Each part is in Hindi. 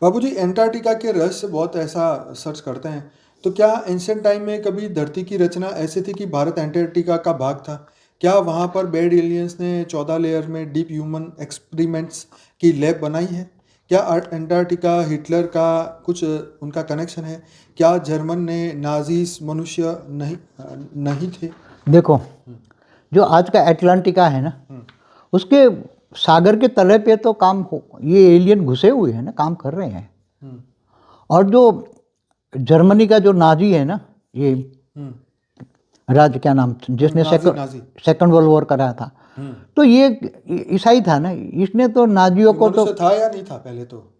बाबूजी, एंटार्क्टिका के रहस्य बहुत ऐसा सर्च करते हैं। तो क्या एंशियंट टाइम में कभी धरती की रचना ऐसी थी कि भारत एंटार्क्टिका का भाग था? क्या वहां पर बेड एलियंस ने 14 लेयर में डीप ह्यूमन एक्सपेरिमेंट्स की लैब बनाई है? क्या एंटार्क्टिका हिटलर का कुछ उनका कनेक्शन है? क्या जर्मन ने नाजीज मनुष्य नहीं नहीं थे? देखो, हम्म, जो आज का एटलांटिका है ना, हम्म, उसके सागर के तले पे तो काम हो, ये एलियन घुसे हुए हैं ना, काम कर रहे हैं। हम्म, और जो जर्मनी का जो नाजी है ना, ये हम्म, राज्य क्या नाम था, जिसने Nazi Nazi. Second world war कराया था, हम्म। तो ये ईसाई था ना। इसने तो नाजियों ये को तो, मनुष्य था या नहीं था पहले तो?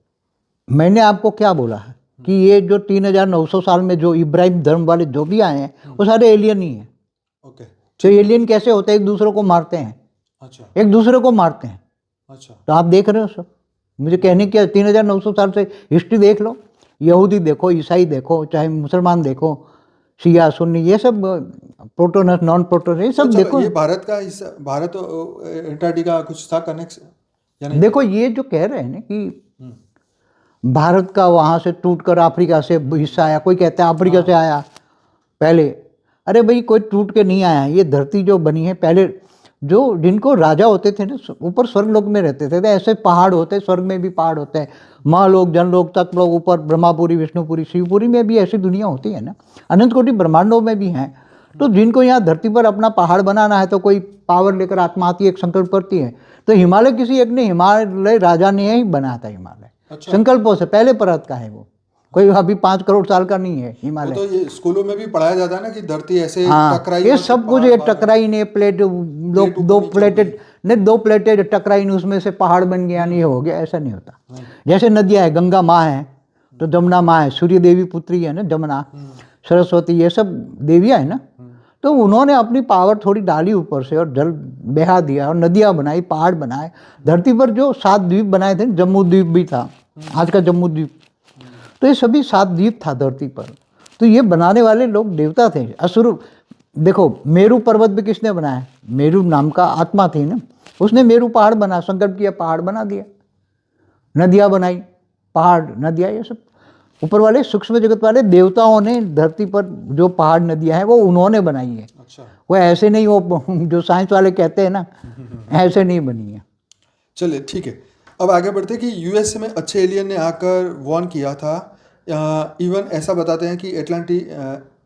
मैंने आपको क्या बोला है कि ये जो 3900 साल में जो इब्राहिम धर्म वाले जो भी आए हैं वो सारे एलियन ही हैं। ओके। तो ठीक है। एलियन कैसे होते हैं? एक दूसरे को मारते हैं, अच्छा। एक दूसरे को मारते हैं। अच्छा। तो आप देख रहे हो सब, मुझे कहने क्या, 3900 साल से हिस्ट्री देख लो। यहूदी देखो, ईसाई देखो, चाहे मुसलमान देखो, शिया सुन्नी, ये सब प्रोटोनस नॉन प्रोटोनस, ये तो सब चलो, देखो। ये भारत का हिस्सा, भारत और एंटार्क्टिका कुछ था कनेक्शन या नहीं था? देखो, ये जो कह रहे हैं ना कि हम्म, भारत का वहाँ से टूट कर अफ्रीका से हिस्सा आया, कोई कहता है अफ्रीका से हाँ। आया पहले। अरे भाई, कोई टूट के नहीं आया। ये धरती जो बनी है पहले, जो जिनको राजा होते थे ना, ऊपर स्वर्ग लोक में रहते थे, तो ऐसे पहाड़ होते, स्वर्ग में भी पहाड़ होते हैं, महालोक, जनलोक तक लोग, ऊपर ब्रह्मापुरी, विष्णुपुरी, शिवपुरी में भी ऐसी दुनिया होती है ना, अनंत कोटि ब्रह्मांडों में भी हैं। तो जिनको यहाँ धरती पर अपना पहाड़ बनाना है, तो कोई पावर लेकर आत्मा आती है, एक संकल्प करती है। तो हिमालय किसी एक ने, हिमालय राजा ने ही बनाया था हिमालय, अच्छा। संकल्पों से, पहले परत का है वो, कोई अभी 5 करोड़ साल का नहीं है वो हिमालय। तो ये स्कूलों में भी पढ़ाया जाता है ना कि धरती ऐसे हाँ, टकराई ये और फिर सब कुछ, पहाड़ ये बाहर आए, टकराई ने प्लेट, दो प्लेट ऊपर दो नीचे हो गई। प्लेटेड ने, दो प्लेटेड टकराई ने, उसमें से पहाड़ बन गया, नहीं हो गया, ऐसा नहीं होता। नहीं। जैसे नदियाँ है, गंगा माँ है तो जमुना माँ है, सूर्य देवी पुत्री है ना जमुना, सरस्वती, ये सब देवियाँ है ना। तो उन्होंने अपनी पावर थोड़ी डाली ऊपर से और जल बहा दिया और नदियाँ बनाई, पहाड़ बनाए। धरती पर जो 7 द्वीप बनाए थे, जम्मू द्वीप भी था, आज का जम्मू द्वीप, तो ये सभी 7 द्वीप था धरती पर। तो ये बनाने वाले लोग देवता थे, असुर। देखो, मेरू पर्वत भी किसने बनाया? मेरू नाम का आत्मा थी ना, उसने मेरू पहाड़ बना, संकल्प किया, पहाड़ बना दिया, नदियाँ बनाई, पहाड़ नदियाँ, ये सब ऊपर वाले सूक्ष्म जगत वाले देवताओं ने धरती पर जो पहाड़ नदियाँ हैं वो उन्होंने बनाई है। अच्छा। वो ऐसे नहीं, वो जो साइंस वाले कहते हैं ना, ऐसे नहीं बनी है। चलिए, ठीक है। अब आगे बढ़ते हैं कि यूएस में अच्छे एलियन ने आकर वॉर्न किया था। इवन ऐसा बताते हैं कि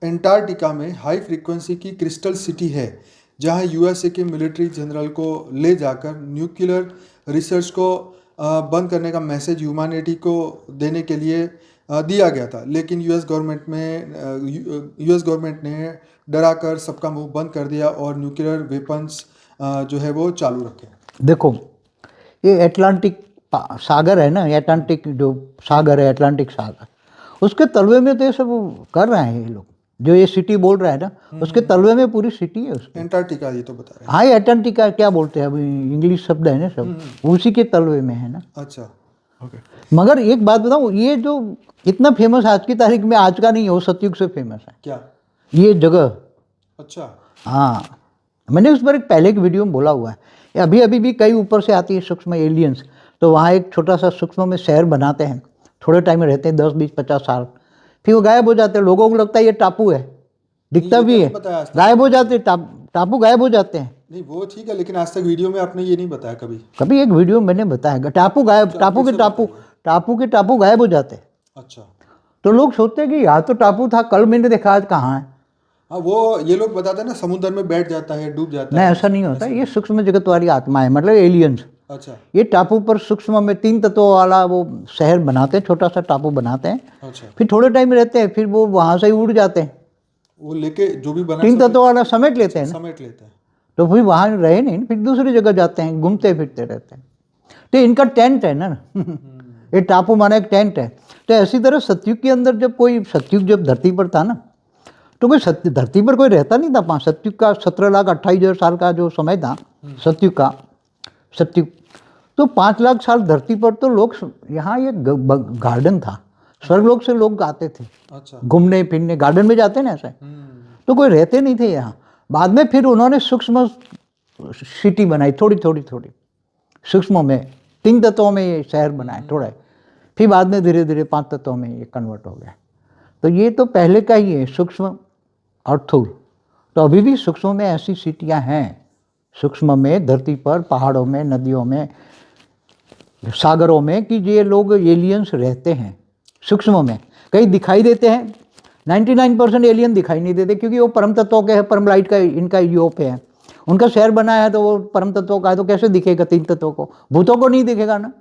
एंटार्क्टिका में हाई फ्रीक्वेंसी की क्रिस्टल सिटी है, जहां यूएसए के मिलिट्री जनरल को ले जाकर न्यूक्लियर रिसर्च को बंद करने का मैसेज ह्यूमैनिटी को देने के लिए दिया गया था। लेकिन यूएस गवर्नमेंट ने डराकर सबका मुंह बंद कर दिया और न्यूक्लियर वेपन्स जो है वो चालू रखे। देखो, ये एटलांटिक सागर है ना, एटलांटिक जो सागर है, अटलांटिक सागर, उसके तलवे में तो ये सब कर रहे हैं ये लोग। जो ये सिटी बोल रहा है ना, उसके तलवे में पूरी सिटी है उसके। एंटार्क्टिका ये तो बता रहे हैं। हाँ, ये एटलांटिका क्या बोलते हैं, अभी इंग्लिश शब्द है ना सब, उसी के तलवे में है ना। अच्छा। ओके। मगर एक बात बताऊँ, ये जो इतना फेमस आज की तारीख में, आज का नहीं है, वो सतयुग से फेमस है क्या? ये जगह। अच्छा। हाँ, मैंने उस पर एक पहले की वीडियो में बोला हुआ है। ये अभी अभी भी कई ऊपर से आती है सूक्ष्म एलियंस, तो वहाँ एक छोटा सा सूक्ष्म में शहर बनाते हैं, थोड़े टाइम में रहते हैं, 10 20 50 साल, फिर वो गायब हो जाते हैं। लोगों को लगता है ये टापू है, दिखता ये भी तो है, नहीं बताया आज तक। गायब हो जाते हैं, टापू गायब हो जाते हैं। नहीं, वो ठीक है, लेकिन आज तक वीडियो में आपने ये नहीं बताया कभी। कभी एक वीडियो में मैंने बताया, टापू गायब, अच्छा, टापू फिर के से टापू, बताइए। टापू के टापू गायब हो जाते हैं। अच्छा। तो लोग सोचते हैं कि यहाँ तो टापू था, कल मैंने देखा, आज कहाँ है। हाँ, वो ये लोग बताते हैं ना, समुद्र में बैठ जाता है, डूब जाता नहीं, है। ऐसा नहीं होता, ये सूक्ष्म जगत वाली आत्मा है, मतलब एलियंस। अच्छा। ये टापू पर सूक्ष्म में 3 तत्वों वाला वो शहर बनाते हैं, छोटा सा टापू बनाते हैं, अच्छा। फिर थोड़े टाइम रहते हैं, फिर वो वहाँ से ही उड़ जाते हैं। वो लेके जो भी बना 3 तत्वों वाला समेट लेते हैं ना, समेट लेते हैं। तो फिर वहाँ रहे नहीं, फिर दूसरी जगह जाते हैं, घूमते फिरते रहते हैं। तो इनका टेंट है ना ये टापू माना एक टेंट है। तो ऐसी तरह सतयुग के अंदर, जब कोई सतयुग जब धरती पर था ना, तो कोई धरती पर कोई रहता नहीं था। 5 सतयुग का 17,28,000 साल का जो समय था सतयुग का, सतयुग, तो 5 लाख साल धरती पर तो लोग, यहाँ ये गार्डन था, स्वर्गलोक से लोग आते थे अच्छा। घूमने फिरने, गार्डन में जाते ना ऐसे। तो कोई रहते नहीं थे यहाँ। बाद में फिर उन्होंने सूक्ष्म सिटी बनाई, थोड़ी थोड़ी थोड़ी सूक्ष्म में, 3 तत्वों में ये शहर बनाए थोड़ा। फिर बाद में धीरे धीरे 5 तत्वों में ये कन्वर्ट हो गया। तो ये तो पहले का ही है, सूक्ष्म और स्थूल। तो अभी भी सूक्ष्म में ऐसी सिटियाँ हैं, सूक्ष्म में धरती पर, पहाड़ों में, नदियों में, सागरों में, कि ये लोग एलियंस रहते हैं सूक्ष्म में। कहीं दिखाई देते हैं, 99% एलियन दिखाई नहीं देते, क्योंकि वो परम तत्वों के हैं, परम लाइट का इनका योग है, उनका शहर बना है, तो वो परम तत्वों का है, तो कैसे दिखेगा 3 तत्वों को? भूतों को नहीं दिखेगा ना।